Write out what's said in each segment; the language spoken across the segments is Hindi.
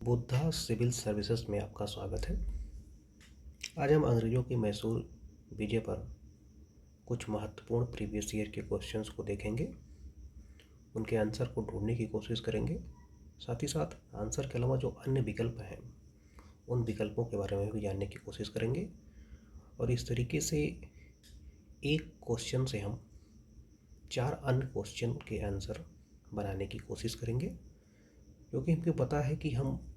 बुद्धा सिविल सर्विसेज में आपका स्वागत है। आज हम अंग्रेज़ों के मैसूर विजय पर कुछ महत्वपूर्ण प्रीवियस ईयर के क्वेश्चंस को देखेंगे, उनके आंसर को ढूंढने की कोशिश करेंगे। साथ ही साथ आंसर के अलावा जो अन्य विकल्प हैं उन विकल्पों के बारे में भी जानने की कोशिश करेंगे। और इस तरीके से एक क्वेश्चन से हम 4 अन्य क्वेश्चन के आंसर बनाने की कोशिश करेंगे, क्योंकि हमको पता है कि हम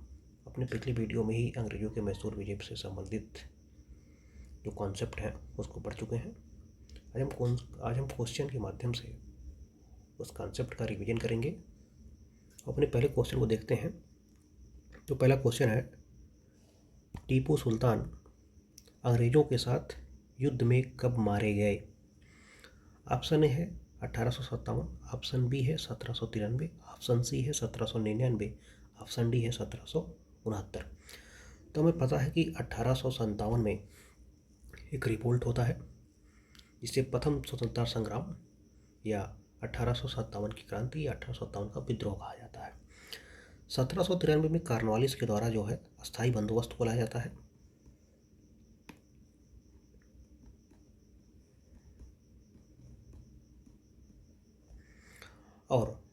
अपने पिछले वीडियो में ही अंग्रेज़ों के मैसूर विजय से संबंधित जो कॉन्सेप्ट हैं उसको पढ़ चुके हैं। आज हम क्वेश्चन के माध्यम से उस कॉन्सेप्ट का रिवीजन करेंगे। अपने पहले क्वेश्चन को देखते हैं। तो पहला क्वेश्चन है, टीपू सुल्तान अंग्रेज़ों के साथ युद्ध में कब मारे गए? ऑप्शन ए है 1857, ऑप्शन बी है 1793, ऑप्शन सी है 1799, ऑप्शन डी है 1769। तो हमें पता है कि 1857 में एक रिवोल्ट होता है जिसे प्रथम स्वतंत्रता संग्राम या 1857 की क्रांति या 1857 का विद्रोह कहा जाता है। 1793 में कॉर्नवालिस के द्वारा जो है अस्थायी बंदोबस्त को लाया जाता है। और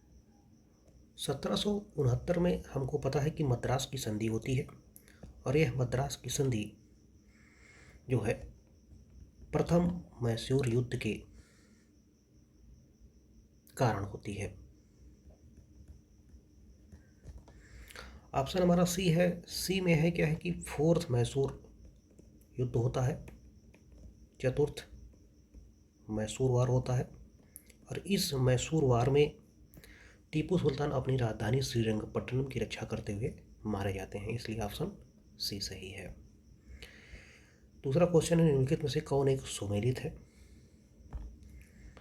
1769 में हमको पता है कि मद्रास की संधि होती है, और यह मद्रास की संधि जो है प्रथम मैसूर युद्ध के कारण होती है। ऑप्शन हमारा सी है। सी में है क्या है कि फोर्थ मैसूर युद्ध होता है, चतुर्थ मैसूर वार होता है, और इस मैसूर वार में टीपू सुल्तान अपनी राजधानी श्रीरंगपट्टनम की रक्षा करते हुए मारे जाते हैं, इसलिए ऑप्शन सी सही है। दूसरा क्वेश्चन है, निम्नलिखित में से कौन एक सुमेलित है?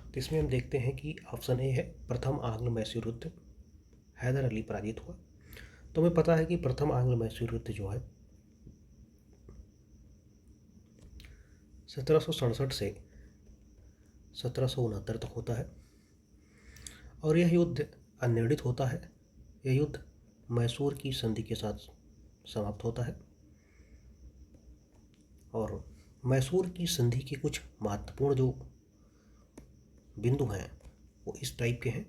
तो इसमें हम देखते हैं कि ऑप्शन ए है प्रथम आंग्ल मैसूर युद्ध, हैदर अली पराजित हुआ। तो हमें पता है कि प्रथम आंग्ल मैसूर युद्ध जो है 1767 से 1769 तक होता है, और यह युद्ध अनिर्णित होता है। यह युद्ध मैसूर की संधि के साथ समाप्त होता है। और मैसूर की संधि के कुछ महत्वपूर्ण जो बिंदु हैं वो इस टाइप के हैं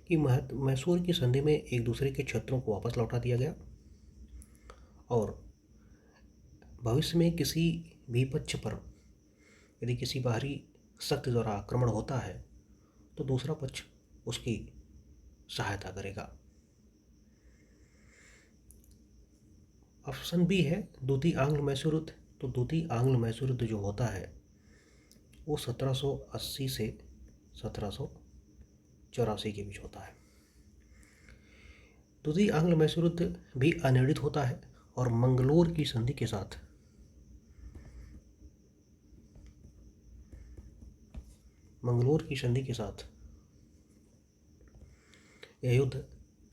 कि मैसूर की संधि में एक दूसरे के क्षेत्रों को वापस लौटा दिया गया, और भविष्य में किसी भी पक्ष पर यदि किसी बाहरी शक्ति द्वारा आक्रमण होता है तो दूसरा पक्ष उसकी सहायता करेगा। ऑप्शन बी है द्वितीय आंग्ल मैसूर युद्ध। तो द्वितीय आंग्ल मैसूर युद्ध जो होता है वो 1780 से 1784 के बीच होता है। द्वितीय आंग्ल मैसूर युद्ध भी अनिर्णित होता है, और मंगलोर की संधि के साथ यह युद्ध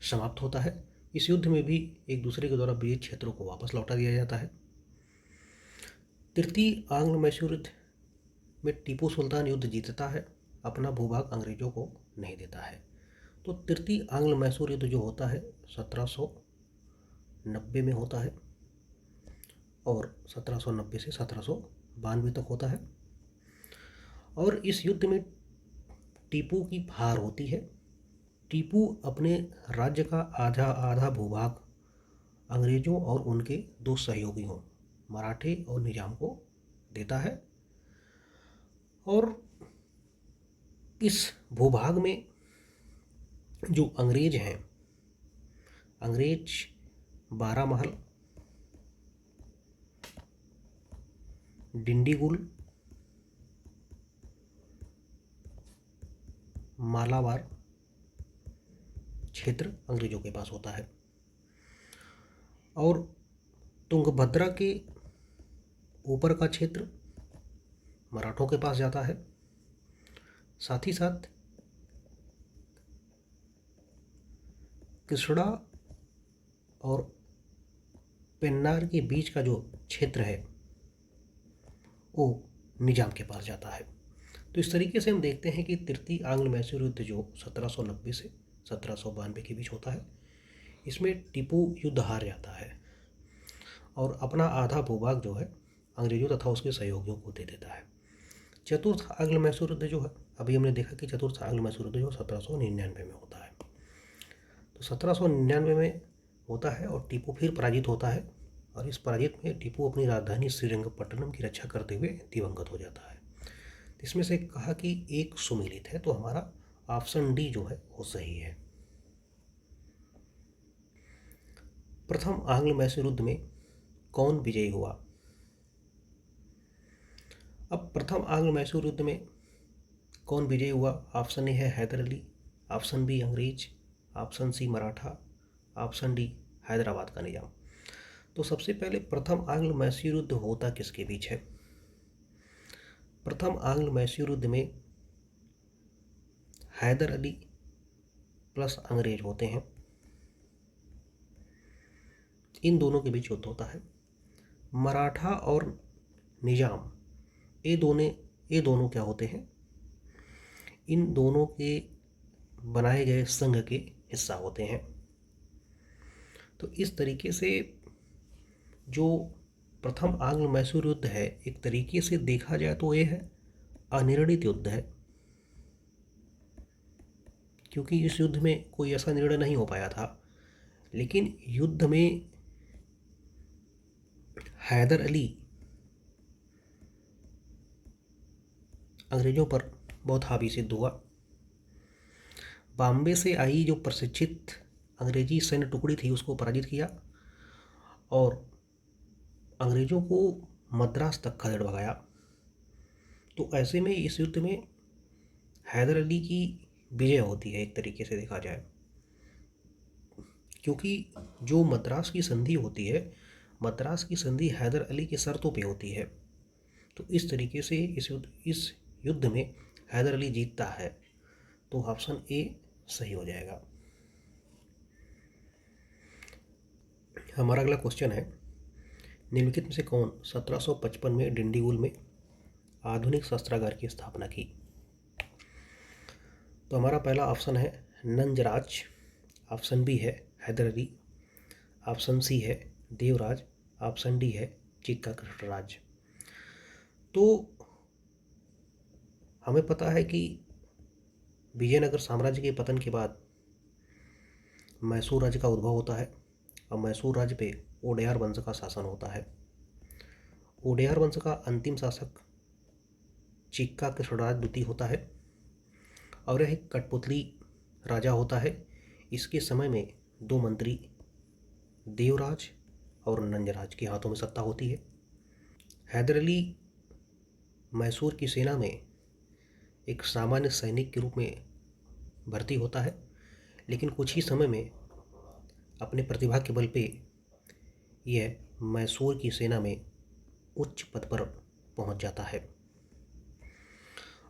समाप्त होता है। इस युद्ध में भी एक दूसरे के द्वारा विजित क्षेत्रों को वापस लौटा दिया जाता है। तृतीय आंग्ल मैसूर युद्ध में टीपू सुल्तान युद्ध जीतता है, अपना भूभाग अंग्रेजों को नहीं देता है। तो तृतीय आंग्ल मैसूर युद्ध जो होता है 1790 में होता है, और 1790 से 1792 तक होता है। और इस युद्ध में टीपू की हार होती है। टीपू अपने राज्य का आधा भूभाग अंग्रेजों और उनके दो सहयोगियों मराठे और निजाम को देता है, और इस भूभाग में जो अंग्रेज हैं, अंग्रेज बारामहल, डिंडीगुल, मालाबार क्षेत्र अंग्रेजों के पास होता है, और तुंगभद्रा के ऊपर का क्षेत्र मराठों के पास जाता है। साथ ही साथ कृष्णा और पेन्नार के बीच का जो क्षेत्र है वो निजाम के पास जाता है। तो इस तरीके से हम देखते हैं कि तृतीय आंग्ल मैसूर युद्ध जो 1790 से 1792 के बीच होता है, इसमें टीपू युद्ध हार जाता है और अपना आधा भूभाग जो है अंग्रेजों तथा उसके सहयोगियों को दे देता है। चतुर्थ आंग्ल मैसूर युद्ध जो है, अभी हमने देखा कि चतुर्थ आंग्ल मैसूर युद्ध जो 1799 में होता है। तो 1799 में होता है और टीपू फिर पराजित होता है और इस पराजित में टीपू अपनी राजधानी श्रीरंगपट्टनम की रक्षा करते हुए दिवंगत हो जाता है। इसमें से कहा कि एक सुमेलित है, तो हमारा ऑप्शन डी जो है वो सही है। प्रथम आंग्ल मैसूर युद्ध में कौन विजयी हुआ? अब प्रथम आंग्ल मैसूर युद्ध में कौन विजयी हुआ? ऑप्शन ए है हैदर अली, ऑप्शन बी अंग्रेज, option C Maratha, option D Hyderabad का निजाम। तो सबसे पहले प्रथम आंग्ल मैसूर युद्ध होता किसके बीच है? प्रथम आंग्ल मैसूर युद्ध में हैदर अली प्लस अंग्रेज होते हैं, इन दोनों के बीच युद्ध होता है। मराठा और निजाम ये दोनों क्या होते हैं? इन दोनों के बनाए गए संघ के हिस्सा होते हैं। तो इस तरीके से जो प्रथम आंग्ल मैसूर युद्ध है, एक तरीके से देखा जाए तो ये है अनिर्णित युद्ध है, क्योंकि इस युद्ध में कोई ऐसा निर्णय नहीं हो पाया था। लेकिन युद्ध में हैदर अली अंग्रेजों पर बहुत हावी सिद्ध हुआ। बॉम्बे से आई जो प्रशिक्षित अंग्रेजी सैन्य टुकड़ी थी उसको पराजित किया और अंग्रेजों को मद्रास तक खदेड़ भगाया। तो ऐसे में इस युद्ध में हैदर अली की विजय होती है एक तरीके से देखा जाए, क्योंकि जो मद्रास की संधि होती है, मद्रास की संधि हैदर अली की शर्तों पे होती है। तो इस तरीके से इस युद्ध में हैदर अली जीतता है, तो ऑप्शन ए सही हो जाएगा। हमारा अगला क्वेश्चन है, निम्नलिखित में से कौन 1755 में डिंडीगुल में आधुनिक शस्त्रागार की स्थापना की? तो हमारा पहला ऑप्शन है नंजराज, ऑप्शन बी है हैदर अली, ऑप्शन सी है देवराज, ऑप्शन डी है चिक्का कृष्णराज। तो हमें पता है कि विजयनगर साम्राज्य के पतन के बाद मैसूर राज्य का उद्भव होता है और मैसूर राज्य पे ओडेयार वंश का शासन होता है। ओडेयार वंश का अंतिम शासक चिक्का कृष्णराज द्वितीय होता है और यह एक कठपुतली राजा होता है। इसके समय में दो मंत्री देवराज और नंजराज के हाथों में सत्ता होती है। हैदर अली मैसूर की सेना में एक सामान्य सैनिक के रूप में भर्ती होता है, लेकिन कुछ ही समय में अपने प्रतिभा के बल पे यह मैसूर की सेना में उच्च पद पर पहुंच जाता है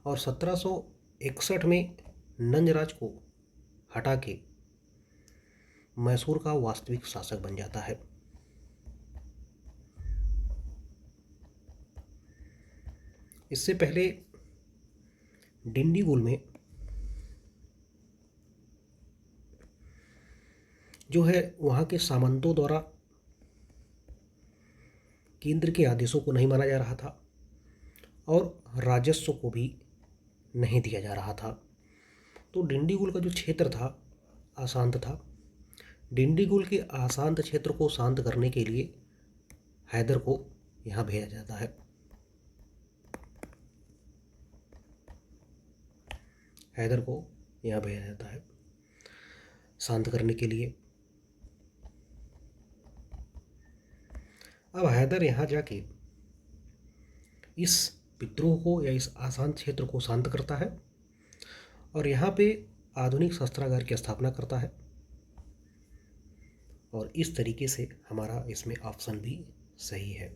और 1761 में नंजराज को हटा के मैसूर का वास्तविक शासक बन जाता है। इससे पहले डिंडीगुल में जो है वहाँ के सामंतों द्वारा केंद्र के आदेशों को नहीं माना जा रहा था और राजस्व को भी नहीं दिया जा रहा था। तो डिंडीगुल का जो क्षेत्र था अशांत था। डिंडीगुल के अशांत क्षेत्र को शांत करने के लिए हैदर को यहाँ भेजा जाता है। हैदर को यहाँ भेजा जाता है शांत करने के लिए। अब हैदर यहाँ जाके इस विद्रोह को या इस अशांत क्षेत्र को शांत करता है और यहाँ पे आधुनिक शस्त्रागार की स्थापना करता है और इस तरीके से हमारा इसमें ऑप्शन भी सही है।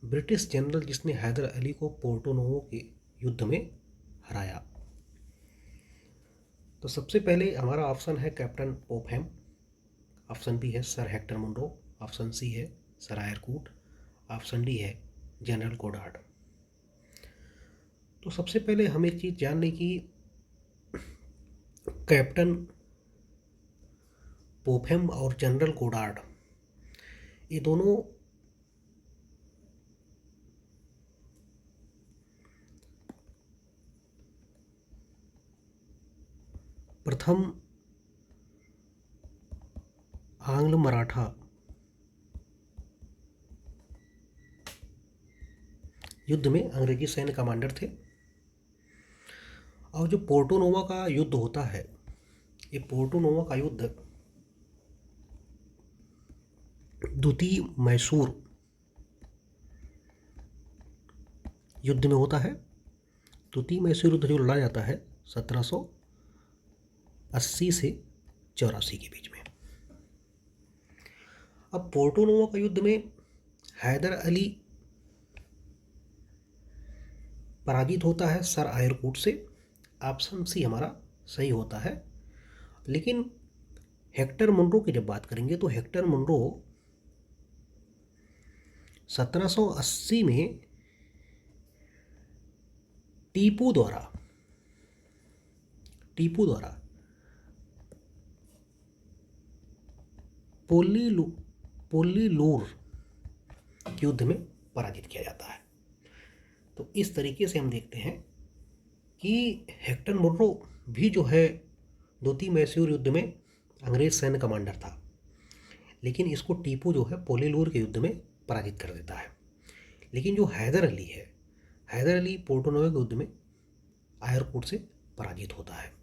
ब्रिटिश जनरल जिसने हैदर अली को पोर्टोनोवो के युद्ध में हराया, तो सबसे पहले हमारा ऑप्शन है कैप्टन पोपहैम, ऑप्शन बी है sir Hector Munro, option C है सर आयरकूट, ऑप्शन डी है जनरल गोडार्ड। तो सबसे पहले हम एक चीज़ जान लें कि कैप्टन पोफेम और जनरल गोडार्ड, ये दोनों प्रथम आंग्ल मराठा युद्ध में अंग्रेजी सैन्य कमांडर थे। और जो पोर्टो नोवो का युद्ध होता है, ये पोर्टो नोवो का युद्ध द्वितीय मैसूर युद्ध में होता है। द्वितीय मैसूर युद्ध जो लड़ा जाता है 1780 से 84 के बीच में। अब पोर्टो नोवो का युद्ध में हैदर अली पराजित होता है सर आयरकूट से। ऑप्शन सी हमारा सही होता है। लेकिन हेक्टर मुनरो की जब बात करेंगे तो हेक्टर मुनरो 1780 में टीपू द्वारा पोल्लीलूर युद्ध में पराजित किया जाता है। तो इस तरीके से हम देखते हैं कि हेक्टर मुनरो भी जो है द्वितीय मैसूर युद्ध में अंग्रेज सैन्य कमांडर था, लेकिन इसको टीपू जो है पोल्लीलूर के युद्ध में पराजित कर देता है। लेकिन जो हैदर अली है, हैदर अली पोर्टो नोवो के युद्ध में आयरकूट से पराजित होता है।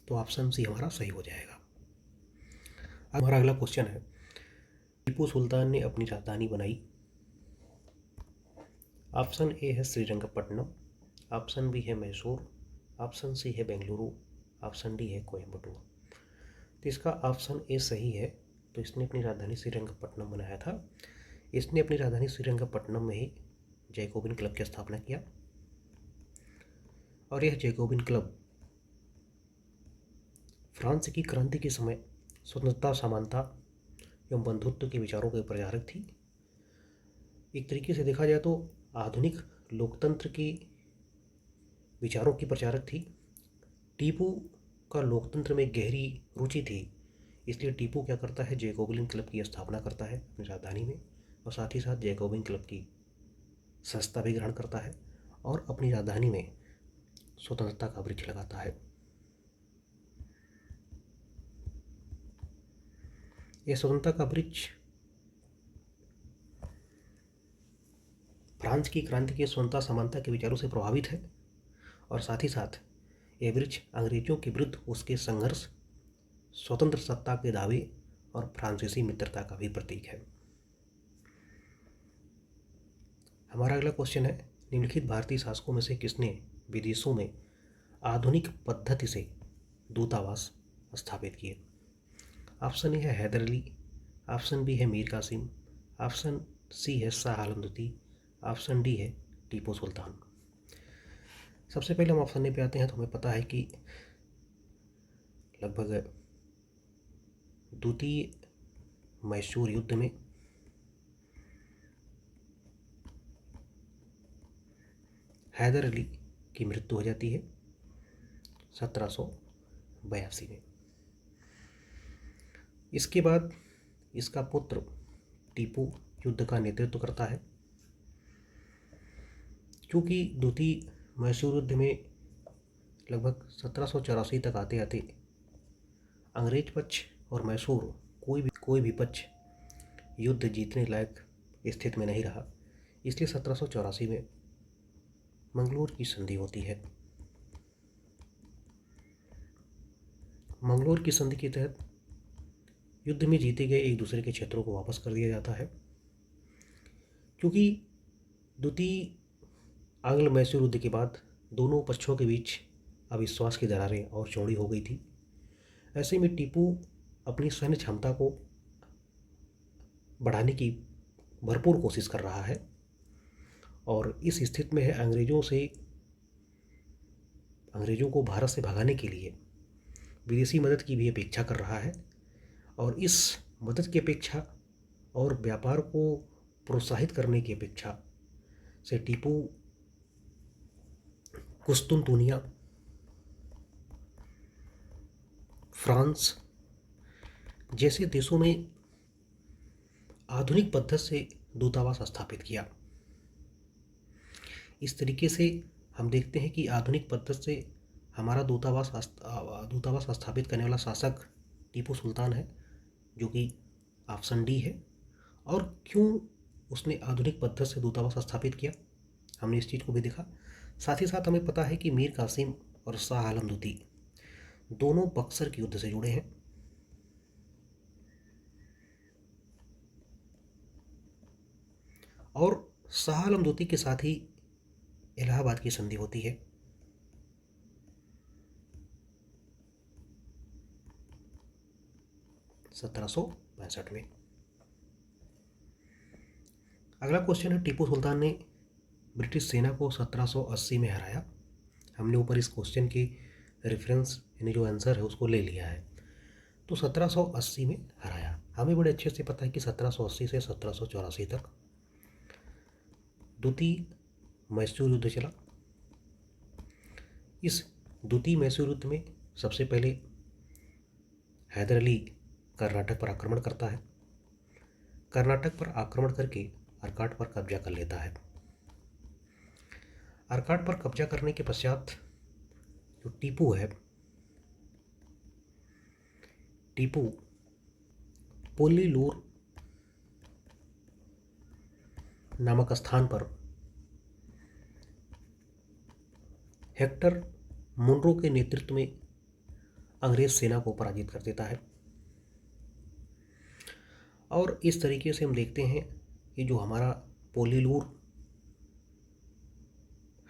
तो ऑप्शन सी हमारा सही हो जाएगा। अब हमारा अगला क्वेश्चन है, टीपू सुल्तान ने अपनी राजधानी बनाई। ऑप्शन ए है श्रीरंगपट्टनम, ऑप्शन बी है मैसूर, ऑप्शन सी है बेंगलुरु, ऑप्शन डी है कोयम्बटूर। तो इसका ऑप्शन ए सही है। तो इसने अपनी राजधानी श्रीरंगपट्टनम बनाया था। इसने अपनी राजधानी श्रीरंगपट्टनम में ही जैकोबिन क्लब की स्थापना किया। और यह जैकोबिन क्लब फ्रांस की क्रांति के समय स्वतंत्रता, समानता एवं बंधुत्व के विचारों के प्रचारक थी। एक तरीके से देखा जाए तो आधुनिक लोकतंत्र के विचारों की प्रचारक थी। टीपू का लोकतंत्र में गहरी रुचि थी, इसलिए टीपू क्या करता है, जैकोबिन क्लब की स्थापना करता है अपनी राजधानी में, और साथ ही साथ जैकोबिन क्लब की संस्था भी ग्रहण करता है और अपनी राजधानी में स्वतंत्रता का वृक्ष लगाता है। यह स्वतंत्रता का वृक्ष फ्रांस की क्रांति के स्वतंत्रता, समानता के विचारों से प्रभावित है, और साथ ही साथ यह वृक्ष अंग्रेजों के विरुद्ध उसके संघर्ष, स्वतंत्र सत्ता के दावे और फ्रांसीसी मित्रता का भी प्रतीक है। हमारा अगला क्वेश्चन है, निम्नलिखित भारतीय शासकों में से किसने विदेशों में आधुनिक पद्धति से दूतावास स्थापित किए। ऑप्शन ए है हैदर अली, ऑप्शन बी है मीर कासिम, ऑप्शन सी है शाह आलम द्वितीय, ऑप्शन डी है टीपू सुल्तान। सबसे पहले हम ऑप्शन ए पे आते हैं। तो हमें पता है कि लगभग द्वितीय मैसूर युद्ध में हैदर अली की मृत्यु हो जाती है 1782 में। इसके बाद इसका पुत्र टीपू युद्ध का नेतृत्व करता है। क्योंकि द्वितीय मैसूर युद्ध में लगभग 1784 तक आते आते अंग्रेज पक्ष और मैसूर कोई भी पक्ष युद्ध जीतने लायक स्थिति में नहीं रहा, इसलिए 1784 में मंगलोर की संधि होती है। मंगलोर की संधि के तहत युद्ध में जीते गए एक दूसरे के क्षेत्रों को वापस कर दिया जाता है। क्योंकि द्वितीय आंग्ल मैसूर युद्ध के बाद दोनों पक्षों के बीच अविश्वास की दरारें और चौड़ी हो गई थी। ऐसे में टीपू अपनी सैन्य क्षमता को बढ़ाने की भरपूर कोशिश कर रहा है, और इस स्थिति में है अंग्रेजों को भारत से भगाने के लिए विदेशी मदद की भी अपेक्षा कर रहा है। और इस मदद की अपेक्षा और व्यापार को प्रोत्साहित करने की अपेक्षा से टीपू कुस्तुनतुनिया, फ्रांस, जैसे देशों में आधुनिक पद्धति से दूतावास स्थापित किया। इस तरीके से हम देखते हैं कि आधुनिक पद्धति से हमारा दूतावास स्थापित करने वाला शासक टीपू सुल्तान है, जो कि ऑप्शन डी है। और क्यों उसने आधुनिक पद्धति से दूतावास स्थापित किया, हमने इस चीज़ को भी देखा। साथ ही साथ हमें पता है कि मीर कासिम और शाह आलम द्वितीय दोनों बक्सर के युद्ध से जुड़े हैं। और शाह आलम द्वितीय के साथ ही इलाहाबाद की संधि होती है। (1765) में। अगला क्वेश्चन है, टीपू सुल्तान ने ब्रिटिश सेना को 1780 में हराया। हमने ऊपर इस क्वेश्चन की रेफरेंस यानी जो आंसर है उसको ले लिया है। तो 1780 में हराया। हमें बड़े अच्छे से पता है कि 1780 से 1784 तक द्वितीय मैसूर युद्ध चला। इस द्वितीय मैसूर युद्ध में सबसे पहले हैदर अली कर्नाटक पर आक्रमण करता है। कर्नाटक पर आक्रमण करके अर्काट पर कब्जा कर लेता है। अर्काट पर कब्जा करने के पश्चात जो टीपू है, टीपू पोल्लीलूर नामक स्थान पर हेक्टर मुनरो के नेतृत्व में अंग्रेज सेना को पराजित कर देता है। और इस तरीके से हम देखते हैं कि जो हमारा पोल्लीलूर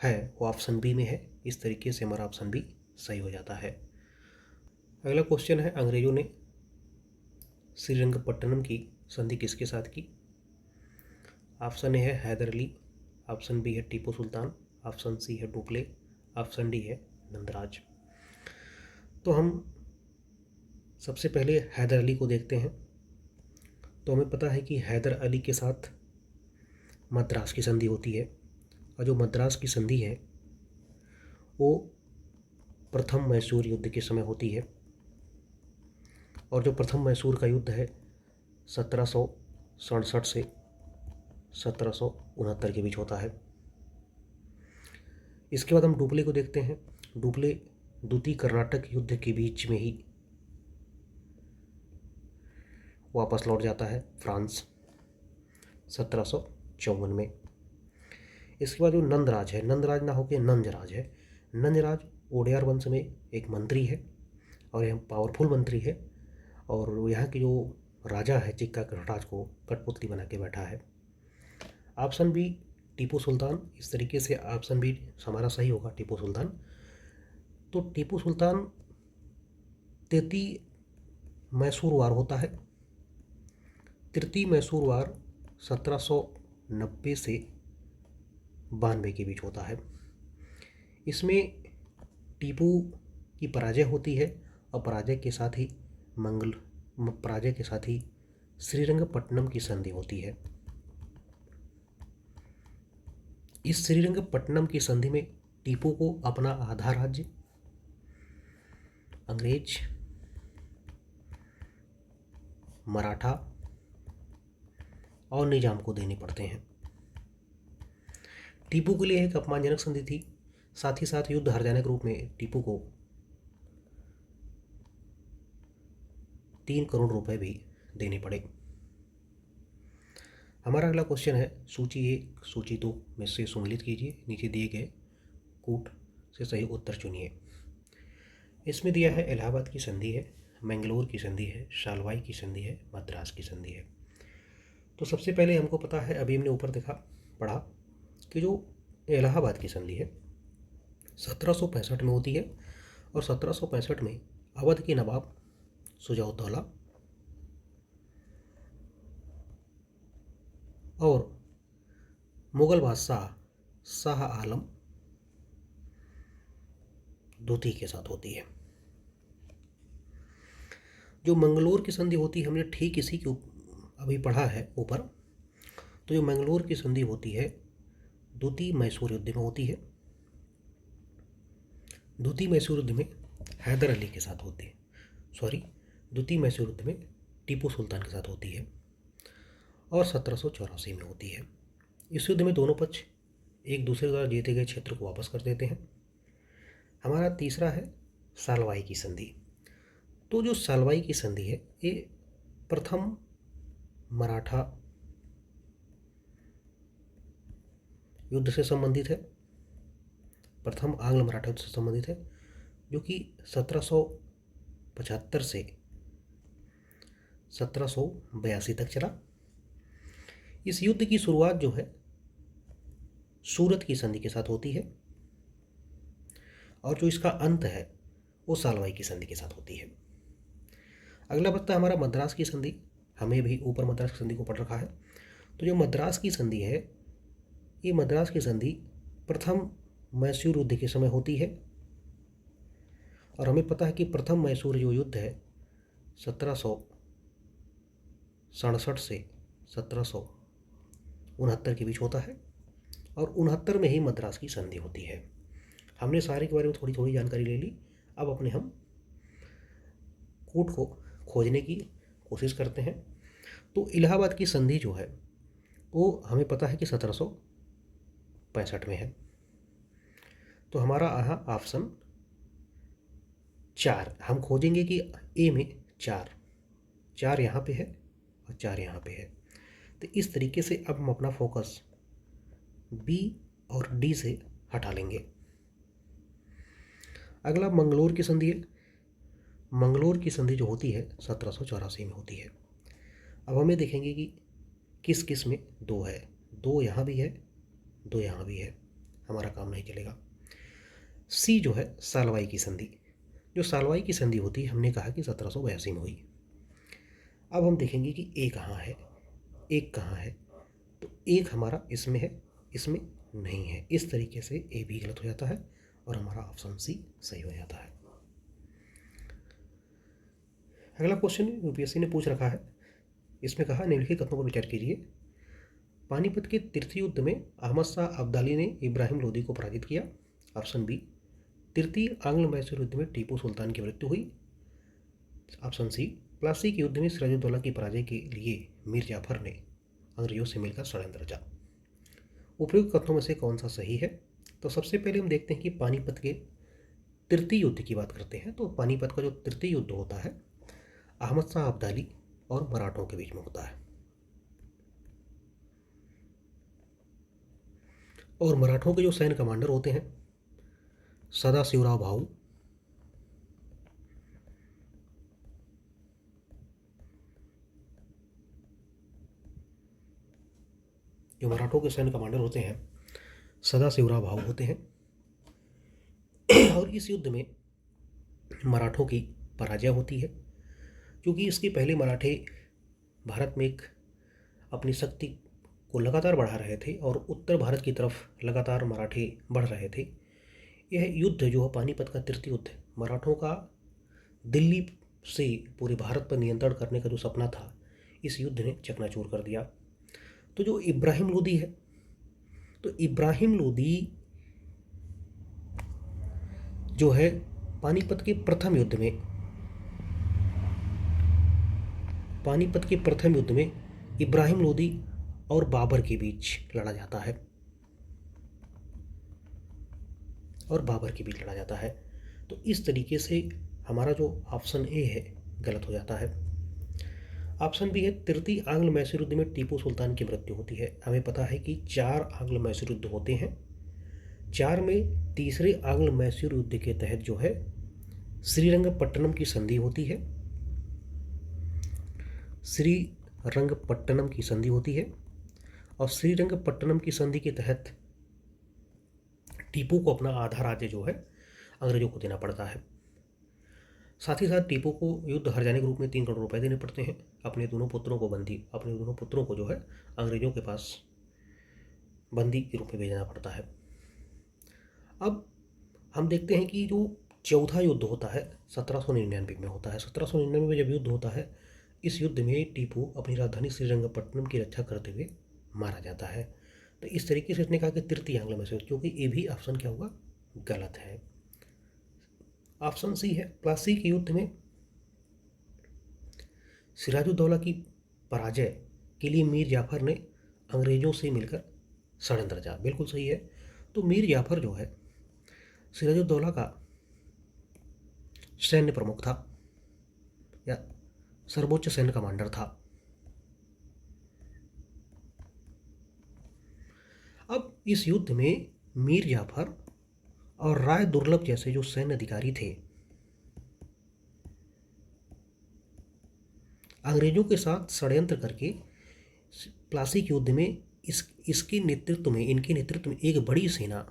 है वो ऑप्शन बी में है। इस तरीके से हमारा ऑप्शन बी सही हो जाता है। अगला क्वेश्चन है, अंग्रेजों ने श्रीरंगपट्टनम की संधि किसके साथ की? ऑप्शन ए है हैदर अली, ऑप्शन बी है टीपू सुल्तान, ऑप्शन सी है डुप्ले, ऑप्शन डी है नंदराज। तो हम सबसे पहले हैदर अली को देखते हैं। तो हमें पता है कि हैदर अली के साथ मद्रास की संधि होती है। और जो मद्रास की संधि है वो प्रथम मैसूर युद्ध के समय होती है। और जो प्रथम मैसूर का युद्ध है 1767 से 1769 के बीच होता है। इसके बाद हम डुप्ले को देखते हैं। डुप्ले द्वितीय कर्नाटक युद्ध के बीच में ही वापस लौट जाता है फ्रांस 1754 में। इसके बाद जो नंदराज है, नंदराज ना होकर नंजराज है। नंजराज ओडियार वंश में एक मंत्री है और यह पावरफुल मंत्री है। और यहाँ की जो राजा है चिक्का गढ़राज को कठपुतली बना के बैठा है। Option B Tipu Sultan. इस तरीके से ऑप्शन बी हमारा सही होगा, टीपू सुल्तान। तो टीपू सुल्तान तृतीय मैसूर वार होता है। तृतीय मैसूर वार 1790 से 92 के बीच होता है। इसमें टीपू की पराजय होती है और पराजय के साथ ही श्रीरंगपट्टनम की संधि होती है। इस श्रीरंगपट्टनम की संधि में टीपू को अपना आधा राज्य अंग्रेज, मराठा और निजाम को देने पड़ते हैं। टीपू के लिए एक अपमानजनक संधि थी। साथ ही साथ युद्ध हार जाने के रूप में टीपू को 3 करोड़ रुपए भी देने पड़े। हमारा अगला क्वेश्चन है, सूची 1 सूची 2 में से सम्मिलित कीजिए। नीचे दिए गए कूट से सही उत्तर चुनिए। इसमें दिया है इलाहाबाद की संधि है, मैंगलोर की संधि है, शालवाई की संधि है, मद्रास की संधि है। तो सबसे पहले हमको पता है, अभी हमने ऊपर पढ़ा कि जो इलाहाबाद की संधि है 1765 में होती है। और 1765 में अवध के नवाब शुजाउद्दौला और मुगल बादशाह शाह आलम द्वितीय के साथ होती है। जो मंगलोर की संधि होती है हमने ठीक इसी के अभी पढ़ा है ऊपर। तो जो मंगलोर की संधि होती है द्वितीय मैसूर युद्ध में होती है। द्वितीय मैसूर युद्ध में हैदर अली के साथ होती है। द्वितीय मैसूर युद्ध में टीपू सुल्तान के साथ होती है और 1784 में होती है। इस युद्ध में दोनों पक्ष एक दूसरे द्वारा जीते गए क्षेत्र को वापस कर देते हैं। हमारा तीसरा है सालवाई की संधि। तो जो सालवाई की संधि है ये प्रथम मराठा युद्ध से संबंधित है, प्रथम आंग्ल मराठा युद्ध से संबंधित है, जो कि 1775 से 1782 तक चला। इस युद्ध की शुरुआत जो है सूरत की संधि के साथ होती है और जो इसका अंत है वो सालवाई की संधि के साथ होती है। अगला बचता है हमारा मद्रास की संधि। हमें भी ऊपर मद्रास की संधि को पढ़ रखा है। तो जो मद्रास की संधि है, ये मद्रास की संधि प्रथम मैसूर युद्ध के समय होती है और हमें पता है कि प्रथम मैसूर जो युद्ध है 1767 से 1769 के बीच होता है और 69 में ही मद्रास की संधि होती है। हमने सारे के बारे में थोड़ी थोड़ी जानकारी ले ली। अब अपने हम कूट को खोजने की कोशिश करते हैं। तो इलाहाबाद की संधि जो है वो हमें पता है कि 1765 में है। तो हमारा यहाँ ऑप्शन 4 हम खोजेंगे कि ए में 4 यहाँ पे है और 4 यहाँ पे है। तो इस तरीके से अब हम अपना फोकस बी और डी से हटा लेंगे। अगला मंगलोर की संधि है। मंगलोर की संधि जो होती है 1784 में होती है। अब हमें देखेंगे कि किस किस में 2 है, 2 यहाँ भी है, 2 यहाँ भी है, हमारा काम नहीं चलेगा। सी जो है सालवाई की संधि। जो सालवाई की संधि होती है हमने कहा कि 1782 में हुई। अब हम देखेंगे कि ए कहाँ है, एक कहाँ है। तो एक हमारा इसमें है, इसमें नहीं है। इस तरीके से ए भी गलत हो जाता है और हमारा ऑप्शन सी सही हो जाता है। अगला क्वेश्चन यूपीएससी ने पूछ रखा है। इसमें कहा निम्नलिखित कथनों पर विचार कीजिए। पानीपत के तृतीय युद्ध में अहमद शाह अब्दाली ने इब्राहिम लोदी को पराजित किया। Option B. तृतीय आंग्ल मैसूर युद्ध में टीपू सुल्तान की मृत्यु हुई। Option C. प्लासी के युद्ध में सिराजुद्दौला की पराजय के लिए मीर जाफर ने अंग्रेजों से मिलकर षड्यंत्र रचा। उपयुक्त कथनों में से कौन सा सही है? तो सबसे पहले हम देखते हैं कि पानीपत के तृतीय युद्ध की बात करते हैं। तो पानीपत का जो तृतीय युद्ध होता है अहमद शाह अब्दाली और मराठों के बीच में होता है और मराठों के जो सैन्य कमांडर होते हैं सदाशिवराव भाऊ, जो मराठों के सैन्य कमांडर होते हैं सदाशिवराव भाऊ होते हैं और इस युद्ध में मराठों की पराजय होती है, क्योंकि इसके पहले मराठे भारत में एक अपनी शक्ति को लगातार बढ़ा रहे थे और उत्तर भारत की तरफ लगातार मराठे बढ़ रहे थे। यह युद्ध जो है पानीपत का तृतीय युद्ध, मराठों का दिल्ली से पूरे भारत पर नियंत्रण करने का जो सपना था इस युद्ध ने चकनाचूर कर दिया। तो जो इब्राहिम लोदी है, तो इब्राहिम लोदी जो है पानीपत के प्रथम युद्ध में इब्राहिम लोदी और बाबर के बीच लड़ा जाता है तो इस तरीके से हमारा जो ऑप्शन ए है गलत हो जाता है। ऑप्शन बी है तृतीय आंग्ल मैसूर युद्ध में टीपू सुल्तान की मृत्यु होती है। हमें पता है कि 4 आंग्ल मैसूर युद्ध होते हैं। 4 में तीसरे आंग्ल मैसूर युद्ध के तहत जो है श्रीरंगपट्टनम की संधि होती है। श्रीरंगपट्टनम की संधि होती है और श्रीरंगपट्टनम की संधि के तहत टीपू को अपना आधा राज्य जो है अंग्रेजों को देना पड़ता है। साथ ही साथ टीपू को युद्ध हार जाने के रूप में 3 करोड़ रुपए देने पड़ते हैं। अपने दोनों पुत्रों को जो है अंग्रेजों के पास बंदी के रूप में भेजना पड़ता है। अब हम देखते हैं कि जो चौथा युद्ध होता है 1799 में होता है। 1799 में जब युद्ध होता है, इस युद्ध में टीपू अपनी राजधानी श्रीरंगपट्टनम की रक्षा करते हुए मारा जाता है। तो इस तरीके से इसने कहा कि तृतीय आंग्ल मैसूर, क्योंकि ये भी ऑप्शन क्या होगा गलत है। ऑप्शन सी है प्लासी के युद्ध में सिराजुद्दौला की पराजय के लिए मीर जाफ़र ने अंग्रेज़ों से मिलकर षड्यंत्र रचा। बिल्कुल सही है। तो मीर जाफ़र जो है सिराजुद्दौला का सैन्य प्रमुख था या सर्वोच्च सैन्य कमांडर था। अब इस युद्ध में मीर जाफ़र और राय दुर्लभ जैसे जो सैन्य अधिकारी थे, अंग्रेजों के साथ षड्यंत्र करके प्लासी के युद्ध में इनके नेतृत्व में एक बड़ी सेना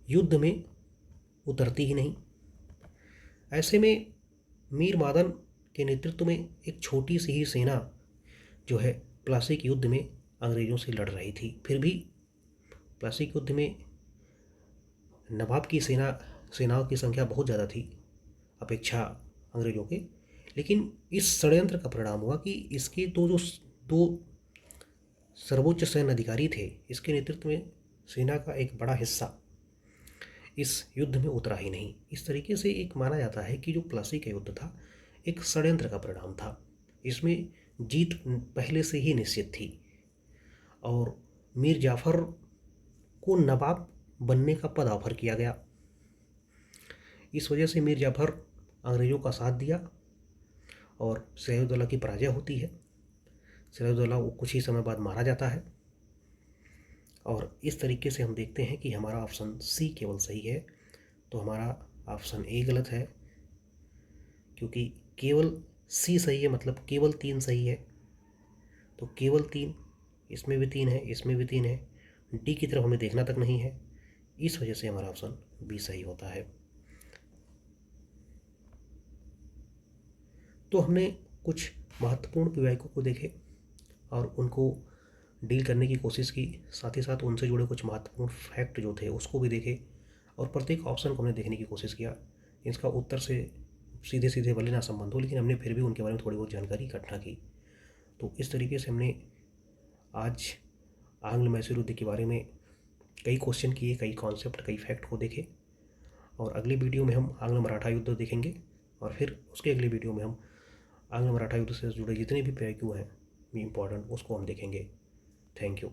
युद्ध में उतरती ही नहीं। ऐसे में मीर मादन के नेतृत्व में एक छोटी सी ही सेना जो है प्लासी के युद्ध में अंग्रेज़ों से लड़ रही थी। फिर भी प्लासी के युद्ध में नवाब की सेनाओं की संख्या बहुत ज़्यादा थी अपेक्षा अंग्रेज़ों के। लेकिन इस षड्यंत्र का परिणाम हुआ कि इसके दो सर्वोच्च सैन्य अधिकारी थे, इसके नेतृत्व में सेना का एक बड़ा हिस्सा इस युद्ध में उतरा ही नहीं। इस तरीके से एक माना जाता है कि जो प्लासी का युद्ध था एक षड्यंत्र का परिणाम था। इसमें जीत पहले से ही निश्चित थी और मीर जाफ़र को नवाब बनने का पद ऑफर किया गया। इस वजह से मीर जाफ़र अंग्रेज़ों का साथ दिया और सिराजुद्दौला की पराजय होती है। सिराजुद्दौला कुछ ही समय बाद मारा जाता है और इस तरीके से हम देखते हैं कि हमारा ऑप्शन सी केवल सही है। तो हमारा ऑप्शन ए गलत है, क्योंकि केवल सी सही है मतलब केवल 3 सही है। तो केवल 3, इसमें भी 3 है, इसमें भी 3 है, डी की तरफ हमें देखना तक नहीं है। इस वजह से हमारा ऑप्शन बी सही होता है। तो हमने कुछ महत्वपूर्ण विवेकों को देखे और उनको डील करने की कोशिश की, साथ ही साथ उनसे जुड़े कुछ महत्वपूर्ण फैक्ट जो थे उसको भी देखे और प्रत्येक ऑप्शन को हमने देखने की कोशिश किया। इसका उत्तर से सीधे सीधे भले ना संबंध हो, लेकिन हमने फिर भी उनके बारे में थोड़ी बहुत जानकारी इकट्ठा की। तो इस तरीके से हमने आज आंग्ल मैसूर युद्ध के बारे में कई क्वेश्चन किए, कई कॉन्सेप्ट, कई फैक्ट को देखे और अगले वीडियो में हम आंग्ल मराठा युद्ध देखेंगे और फिर उसके अगले वीडियो में हम आंग्ल मराठा युद्ध से जुड़े जितने भी पहलू हैं इम्पॉर्टेंट उसको हम देखेंगे। Thank you.